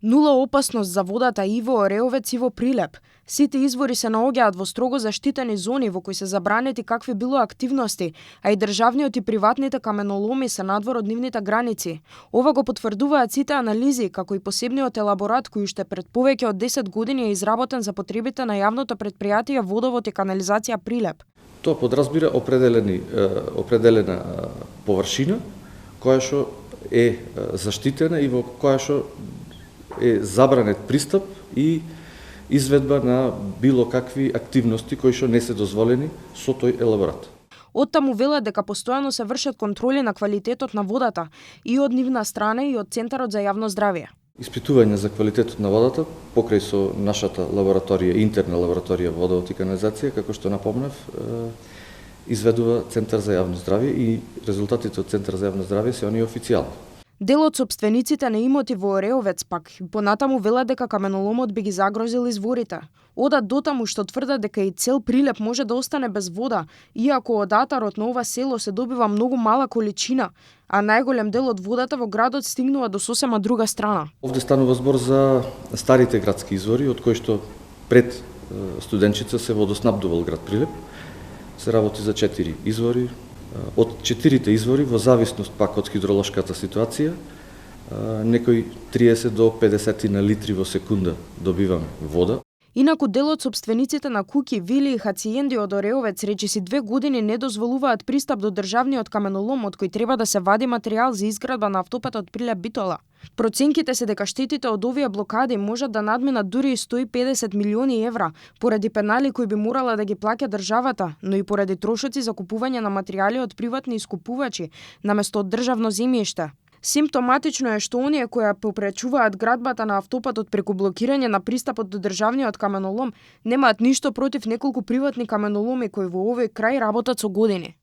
Нула опасност за водата и во Ореовец и во Прилеп. Сите извори се наоѓаат во строго заштитени зони во кои се забранети какви било активности, а и државниот и приватните каменоломи се надвор од нивните граници. Ова го потврдуваат сите анализи, како и посебниот елаборат кој уште пред повеќе од 10 години е изработен за потребите на јавното претпријатие Водовод и канализација Прилеп. Тоа подразбира определена површина која што е заштитена и во која што е забранет пристап и изведба на било какви активности кои што не се дозволени со тој елаборат. Оттаму велат дека постојано се вршат контроли на квалитетот на водата и од нивна страна и од Центарот за јавно здравје. Испитување за квалитетот на водата покрај со нашата лабораторија, интерна лабораторија Водовод и канализација, како што напомнав, изведува Центар за јавно здравје и резултатите од Центар за јавно здравје се оние официјални. Дел од сопствениците на имоти во Ореовец пак понатаму велат дека каменоломот би ги загрозил изворите. Одат дотаму што тврдат дека и цел Прилеп може да остане без вода, иако од атарот на ова село се добива многу мала количина, а најголем дел од водата во градот стигнува до сосема друга страна. Овде станува збор за старите градски извори, од кои што пред Студенчица се водоснабдувал град Прилеп. Се работи за 4 извори. Од 4 извори, во зависност пак од хидролошката ситуација, некои 30 до 50 на литри во секунда добиваме вода. Инаку дел од сопствениците на куќи, вили и хациенди од Ореовец речиси 2 години не дозволуваат пристап до државниот каменолом од кој треба да се вади материјал за изградба на автопатот Прилеп-Битола. Проценките се дека штетите од овие блокади можат да надминат дури и 150 милиони евра, поради пенали кои би морала да ги плаќа државата, но и поради трошоци за купување на материјали од приватни искупувачи, наместо од државно земјиште. Симптоматично е што оние кои попречуваат градбата на автопатот преку блокирање на пристапот до државниот каменолом немаат ништо против неколку приватни каменоломи кои во овој крај работат со години.